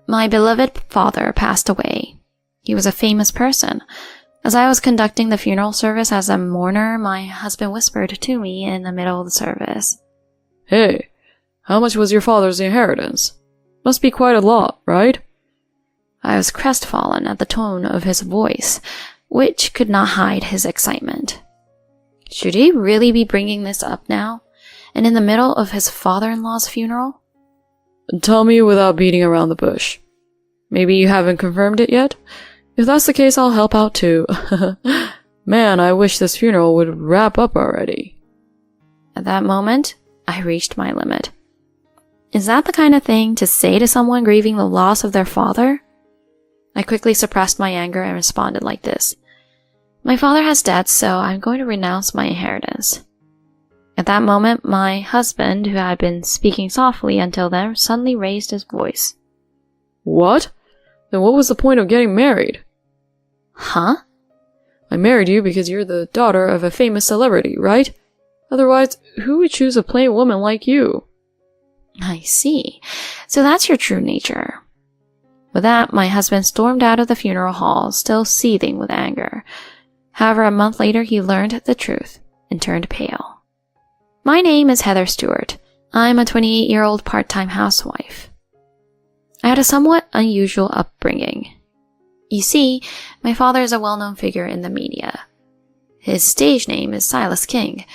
My beloved father passed away. He was a famous person. As I was conducting the funeral service as a mourner, my husband whispered to me in the middle of the service, "Hey, how much was your father's inheritance? Must be quite a lot, right?" I was crestfallen at the tone of his voice, which could not hide his excitement. Should he really be bringing this up now, and in the middle of his father-in-law's funeral? "Tell me without beating around the bush. Maybe you haven't confirmed it yet? If that's the case, I'll help out too." Man, I wish this funeral would wrap up already. At that moment, I reached my limit. Is that the kind of thing to say to someone grieving the loss of their father? I quickly suppressed my anger and responded like this. My father has debts, so I'm going to renounce my inheritance. At that moment, my husband, who had been speaking softly until then, suddenly raised his voice. "What? Then what was the point of getting married?" Huh? "I married you because you're the daughter of a famous celebrity, right? Otherwise, who would choose a plain woman like you?" I see. So that's your true nature. With that, my husband stormed out of the funeral hall, still seething with anger. However, a month later, he learned the truth and turned pale. My name is Heather Stewart. I'm a 28-year-old part-time housewife. I had a somewhat unusual upbringing. You see, my father is a well-known figure in the media. His stage name is Silas King.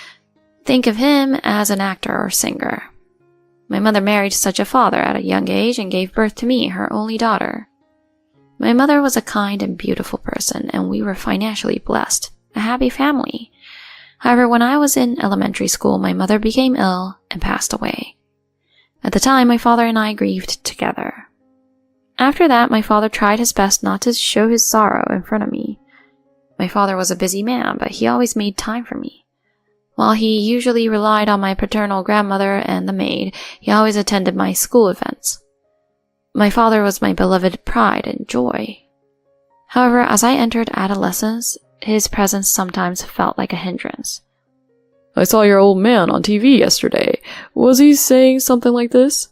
Think of him as an actor or singer. My mother married such a father at a young age and gave birth to me, her only daughter. My mother was a kind and beautiful person, and we were financially blessed, a happy family. However, when I was in elementary school, my mother became ill and passed away. At the time, my father and I grieved together. After that, my father tried his best not to show his sorrow in front of me. My father was a busy man, but he always made time for me. While he usually relied on my paternal grandmother and the maid, he always attended my school events. My father was my beloved pride and joy. However, as I entered adolescence, his presence sometimes felt like a hindrance. "I saw your old man on TV yesterday. Was he saying something like this?"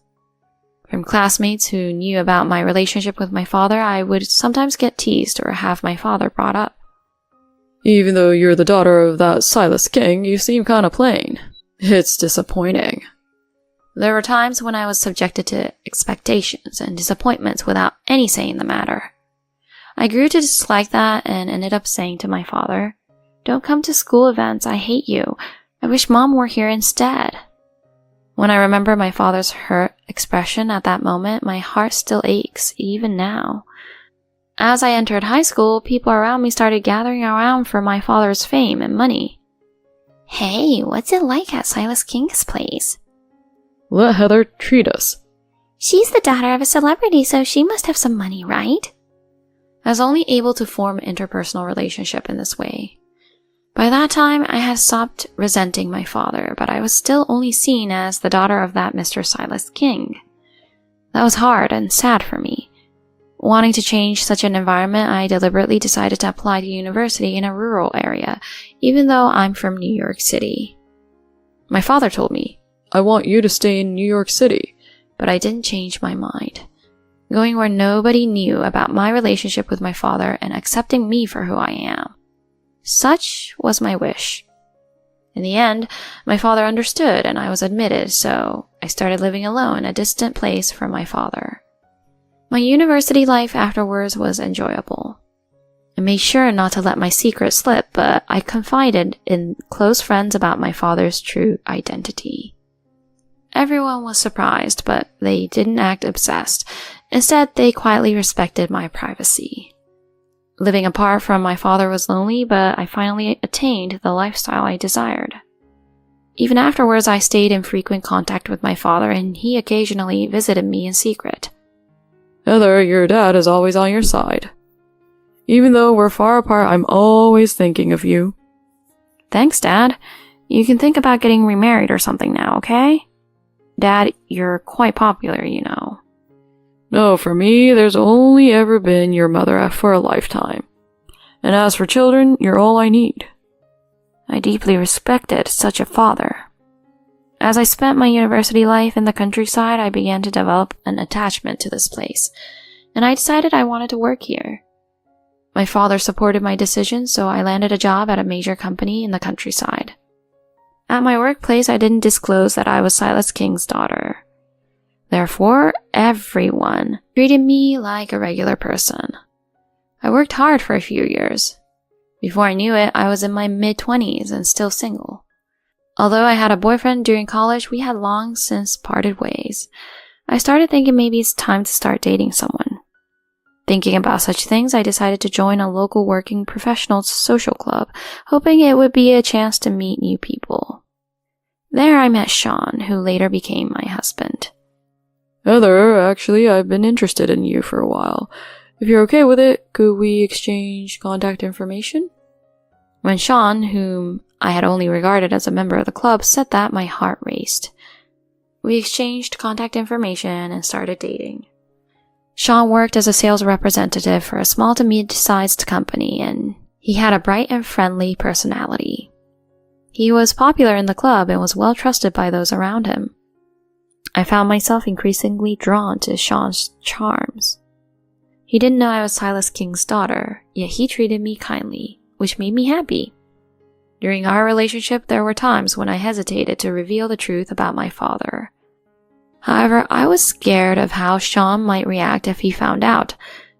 From classmates who knew about my relationship with my father, I would sometimes get teased or have my father brought up. "Even though you're the daughter of that Silas King, you seem kinda plain. It's disappointing." There were times when I was subjected to expectations and disappointments without any say in the matter. I grew to dislike that and ended up saying to my father, "Don't come to school events, I hate you. I wish Mom were here instead." When I remember my father's hurt expression at that moment, my heart still aches, even now. As I entered high school, people around me started gathering around for my father's fame and money. "Hey, what's it like at Silas King's place?" "Let Heather treat us." "She's the daughter of a celebrity, so she must have some money, right?" I was only able to form an interpersonal relationship in this way. By that time, I had stopped resenting my father, but I was still only seen as the daughter of that Mr. Silas King. That was hard and sad for me. Wanting to change such an environment, I deliberately decided to apply to university in a rural area, even though I'm from New York City. My father told me, "I want you to stay in New York City." But I didn't change my mind. Going where nobody knew about my relationship with my father and accepting me for who I am. Such was my wish. In the end, my father understood and I was admitted, so I started living alone in a distant place from my father. My university life afterwards was enjoyable. I made sure not to let my secret slip, but I confided in close friends about my father's true identity. Everyone was surprised, but they didn't act obsessed. Instead, they quietly respected my privacy. Living apart from my father was lonely, but I finally attained the lifestyle I desired. Even afterwards, I stayed in frequent contact with my father, and he occasionally visited me in secret. "Heather, your dad is always on your side. Even though we're far apart, I'm always thinking of you." "Thanks, Dad. You can think about getting remarried or something now, okay? Dad, you're quite popular, you know." "No, for me, there's only ever been your mother for a lifetime. And as for children, you're all I need." I deeply respected such a father. As I spent my university life in the countryside, I began to develop an attachment to this place. and I decided I wanted to work here. My father supported my decision, so I landed a job at a major company in the countryside. At my workplace, I didn't disclose that I was Silas King's daughter. Therefore, everyone treated me like a regular person. I worked hard for a few years. Before I knew it, I was in my mid-20s and still single. Although I had a boyfriend during college, we had long since parted ways. I started thinking maybe it's time to start dating someone. Thinking about such things, I decided to join a local working professionals social club, hoping it would be a chance to meet new people. There I met Sean, who later became my husband. Heather, actually, I've been interested in you for a while. If you're okay with it, could we exchange contact information? When Sean, whom I had only regarded as a member of the club, said that, my heart raced. We exchanged contact information and started dating. Sean worked as a sales representative for a small to mid-sized company, and he had a bright and friendly personality. He was popular in the club and was well trusted by those around him. I found myself increasingly drawn to Sean's charms. He didn't know I was Silas King's daughter, yet he treated me kindly, which made me happy. During our relationship, there were times when I hesitated to reveal the truth about my father. However, I was scared of how Sean might react if he found out,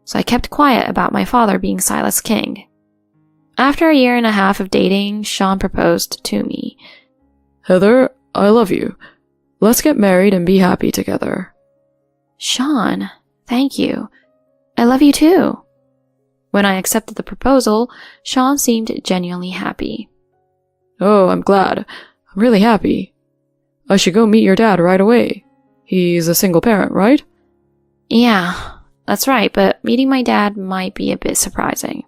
so I kept quiet about my father being Silas King. After a year and a half of dating, Sean proposed to me. Heather, I love you. Let's get married and be happy together. Sean, thank you. I love you too. When I accepted the proposal, Sean seemed genuinely happy. Oh, I'm glad. I'm really happy. I should go meet your dad right away. He's a single parent, right? Yeah, that's right, but meeting my dad might be a bit surprising.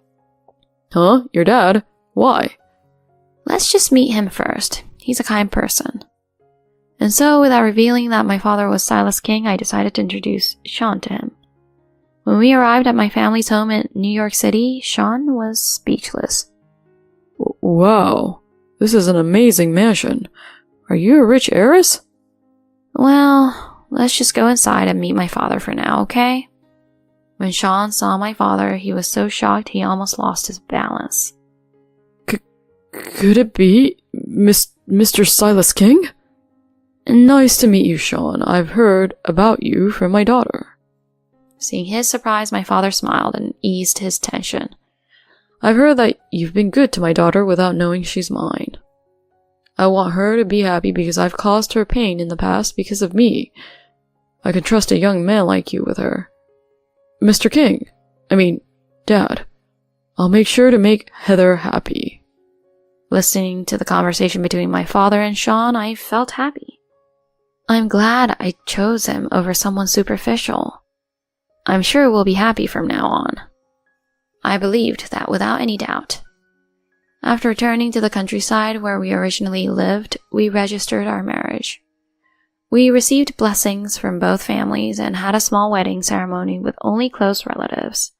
Huh? Your dad? Why? Let's just meet him first. He's a kind person. And so, without revealing that my father was Silas King, I decided to introduce Sean to him. When we arrived at my family's home in New York City, Sean was speechless. Wow, this is an amazing mansion. Are you a rich heiress? Well, let's just go inside and meet my father for now, okay? When Sean saw my father, he was so shocked he almost lost his balance. Could it be Mr. Silas King? Nice to meet you, Sean. I've heard about you from my daughter. Seeing his surprise, my father smiled and eased his tension. I've heard that you've been good to my daughter without knowing she's mine. I want her to be happy because I've caused her pain in the past because of me. I can trust a young man like you with her. Mr. King, Dad, I'll make sure to make Heather happy. Listening to the conversation between my father and Sean, I felt happy. I'm glad I chose him over someone superficial. I'm sure we'll be happy from now on. I believed that without any doubt. After returning to the countryside where we originally lived, we registered our marriage. We received blessings from both families and had a small wedding ceremony with only close relatives.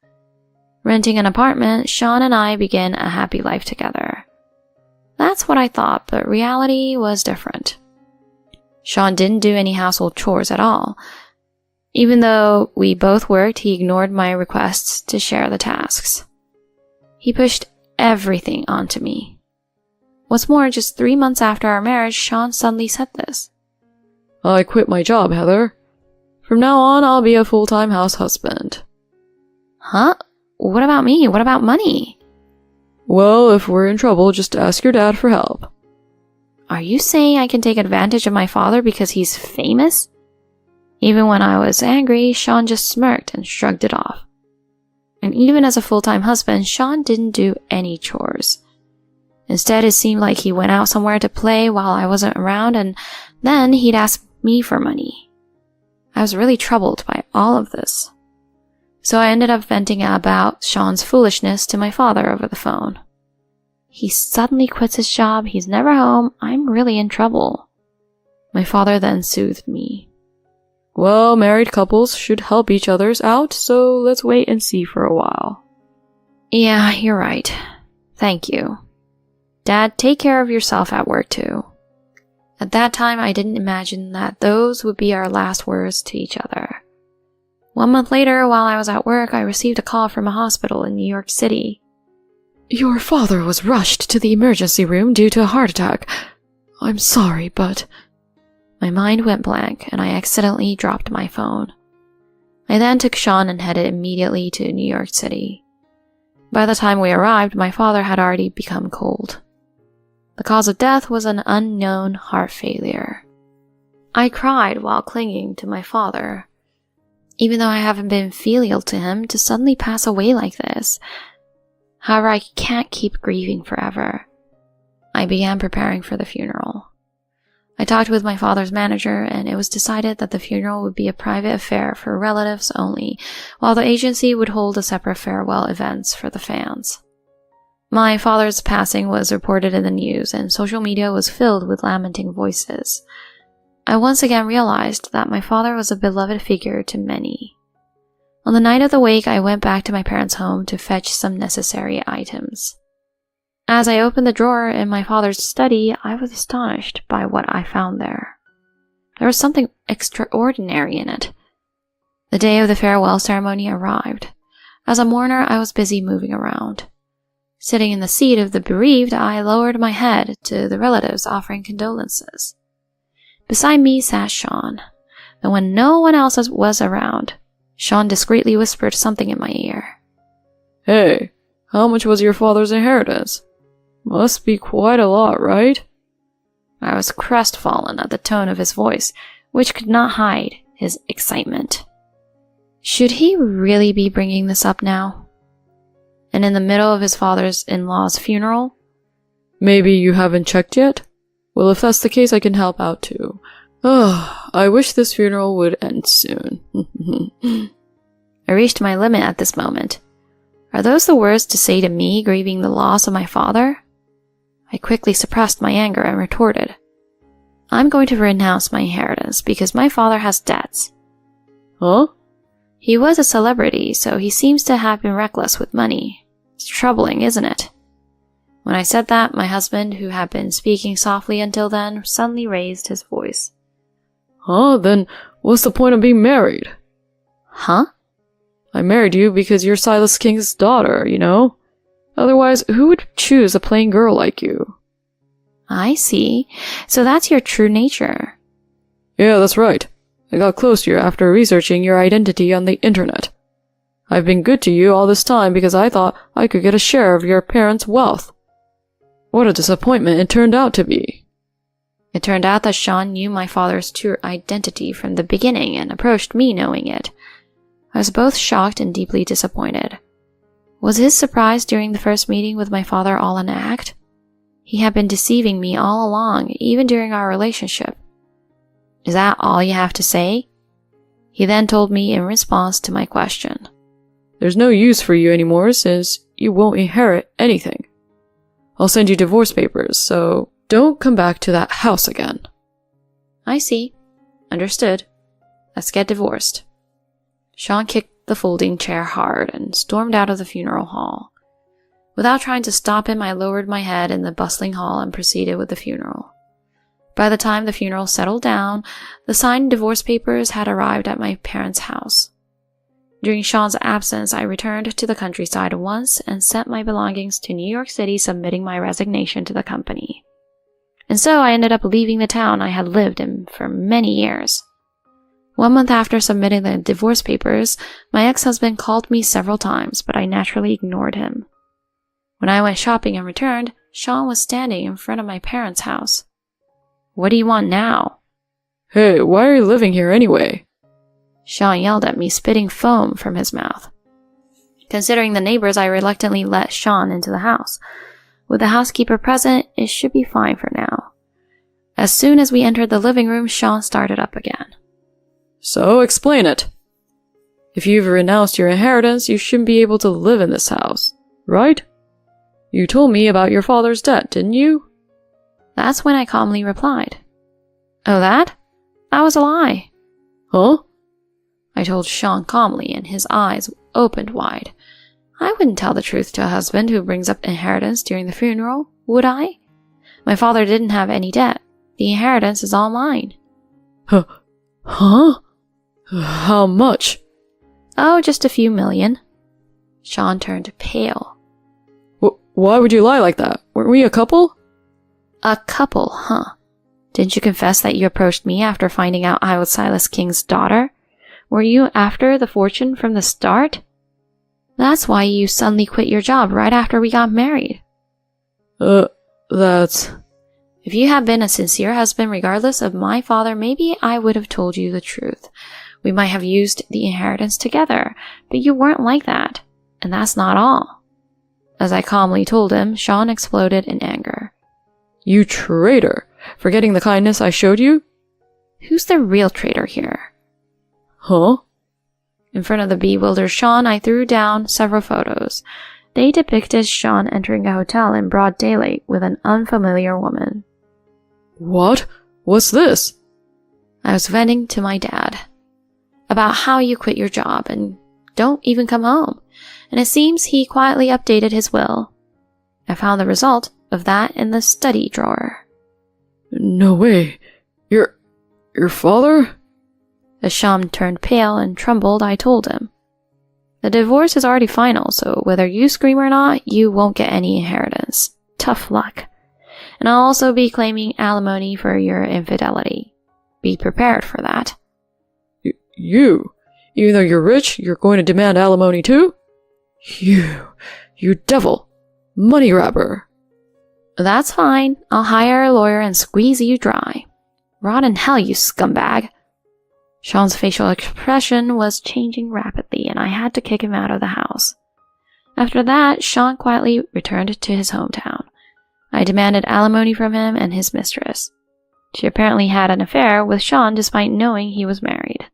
Renting an apartment, Sean and I began a happy life together. That's what I thought, but reality was different. Sean didn't do any household chores at all. Even though we both worked, he ignored my requests to share the tasks. He pushed everything onto me. What's more, just 3 months after our marriage, Sean suddenly said this. I quit my job, Heather. From now on, I'll be a full-time house husband. Huh? What about me? What about money? Well, if we're in trouble, just ask your dad for help. Are you saying I can take advantage of my father because he's famous? Even when I was angry, Sean just smirked and shrugged it off. And even as a full-time husband, Sean didn't do any chores. Instead, it seemed like he went out somewhere to play while I wasn't around, and then he'd ask me for money. I was really troubled by all of this. So I ended up venting about Sean's foolishness to my father over the phone. He suddenly quits his job, he's never home, I'm really in trouble. My father then soothed me. Well, married couples should help each others out, so let's wait and see for a while. Yeah, you're right. Thank you. Dad, take care of yourself at work too. At that time, I didn't imagine that those would be our last words to each other. 1 month later, while I was at work, I received a call from a hospital in New York City. Your father was rushed to the emergency room due to a heart attack. I'm sorry, but... My mind went blank, and I accidentally dropped my phone. I then took Sean and headed immediately to New York City. By the time we arrived, my father had already become cold. The cause of death was an unknown heart failure. I cried while clinging to my father. Even though I haven't been filial to him, to suddenly pass away like this. However, I can't keep grieving forever. I began preparing for the funeral. I talked with my father's manager, and it was decided that the funeral would be a private affair for relatives only, while the agency would hold a separate farewell events for the fans. My father's passing was reported in the news, and social media was filled with lamenting voices. I once again realized that my father was a beloved figure to many. On the night of the wake, I went back to my parents' home to fetch some necessary items. As I opened the drawer in my father's study, I was astonished by what I found there. There was something extraordinary in it. The day of the farewell ceremony arrived. As a mourner, I was busy moving around. Sitting in the seat of the bereaved, I lowered my head to the relatives offering condolences. Beside me sat Sean, and when no one else was around, Sean discreetly whispered something in my ear. Hey, how much was your father's inheritance? Must be quite a lot, right? I was crestfallen at the tone of his voice, which could not hide his excitement. Should he really be bringing this up now? And in the middle of his father's-in-law's funeral? Maybe you haven't checked yet? Well, if that's the case, I can help out too. I wish this funeral would end soon. I reached my limit at this moment. Are those the words to say to me grieving the loss of my father? I quickly suppressed my anger and retorted. I'm going to renounce my inheritance because my father has debts. Huh? He was a celebrity, so he seems to have been reckless with money. It's troubling, isn't it? When I said that, my husband, who had been speaking softly until then, suddenly raised his voice. Huh? Then what's the point of being married? Huh? I married you because you're Silas King's daughter, you know? Otherwise, who would choose a plain girl like you? I see. So that's your true nature. Yeah, that's right. I got close to you after researching your identity on the internet. I've been good to you all this time because I thought I could get a share of your parents' wealth. What a disappointment it turned out to be. It turned out that Sean knew my father's true identity from the beginning and approached me knowing it. I was both shocked and deeply disappointed. Was his surprise during the first meeting with my father all an act? He had been deceiving me all along, even during our relationship. Is that all you have to say? He then told me in response to my question. There's no use for you anymore since you won't inherit anything. I'll send you divorce papers, so don't come back to that house again. I see. Understood. Let's get divorced. Sean kicked the folding chair hard and stormed out of the funeral hall. Without trying to stop him, I lowered my head in the bustling hall and proceeded with the funeral. By the time the funeral settled down, the signed divorce papers had arrived at my parents' house. During Sean's absence, I returned to the countryside once and sent my belongings to New York City, submitting my resignation to the company. And so I ended up leaving the town I had lived in for many years. 1 month after submitting the divorce papers, my ex-husband called me several times, but I naturally ignored him. When I went shopping and returned, Sean was standing in front of my parents' house. What do you want now? Hey, why are you living here anyway? Sean yelled at me, spitting foam from his mouth. Considering the neighbors, I reluctantly let Sean into the house. With the housekeeper present, it should be fine for now. As soon as we entered the living room, Sean started up again. So, explain it. If you've renounced your inheritance, you shouldn't be able to live in this house, right? You told me about your father's debt, didn't you? That's when I calmly replied. Oh, that? That was a lie. Huh? I told Sean calmly, and his eyes opened wide. I wouldn't tell the truth to a husband who brings up inheritance during the funeral, would I? My father didn't have any debt. The inheritance is all mine. Huh? How much? Oh, just a few million. Sean turned pale. Why would you lie like that? Weren't we a couple? A couple, huh? Didn't you confess that you approached me after finding out I was Silas King's daughter? Were you after the fortune from the start? That's why you suddenly quit your job right after we got married. That's... If you had been a sincere husband regardless of my father, maybe I would have told you the truth. We might have used the inheritance together, but you weren't like that. And that's not all. As I calmly told him, Sean exploded in anger. You traitor! Forgetting the kindness I showed you? Who's the real traitor here? Huh? In front of the bewildered Sean, I threw down several photos. They depicted Sean entering a hotel in broad daylight with an unfamiliar woman. What? What's this? I was venting to my dad about how you quit your job and don't even come home, and it seems he quietly updated his will. I found the result of that in the study drawer. No way. Your father? As Sean turned pale and trembled, I told him. The divorce is already final, so whether you scream or not, you won't get any inheritance. Tough luck. And I'll also be claiming alimony for your infidelity. Be prepared for that. You? Even though you're rich, you're going to demand alimony too? You devil. Money grabber. That's fine. I'll hire a lawyer and squeeze you dry. Rot in hell, you scumbag. Sean's facial expression was changing rapidly, and I had to kick him out of the house. After that, Sean quietly returned to his hometown. I demanded alimony from him and his mistress. She apparently had an affair with Sean despite knowing he was married.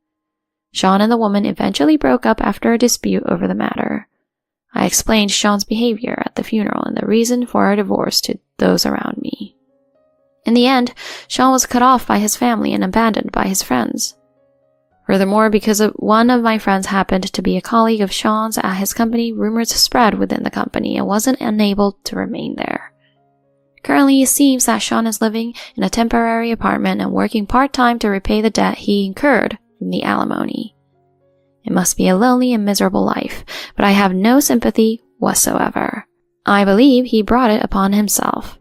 Sean and the woman eventually broke up after a dispute over the matter. I explained Sean's behavior at the funeral and the reason for our divorce to those around me. In the end, Sean was cut off by his family and abandoned by his friends. Furthermore, because one of my friends happened to be a colleague of Sean's at his company, rumors spread within the company and wasn't unable to remain there. Currently, it seems that Sean is living in a temporary apartment and working part-time to repay the debt he incurred from the alimony. It must be a lonely and miserable life, but I have no sympathy whatsoever. I believe he brought it upon himself.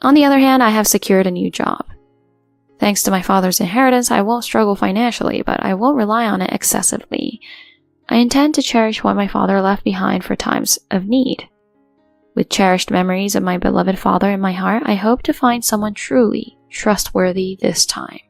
On the other hand, I have secured a new job. Thanks to my father's inheritance, I won't struggle financially, but I won't rely on it excessively. I intend to cherish what my father left behind for times of need. With cherished memories of my beloved father in my heart, I hope to find someone truly trustworthy this time.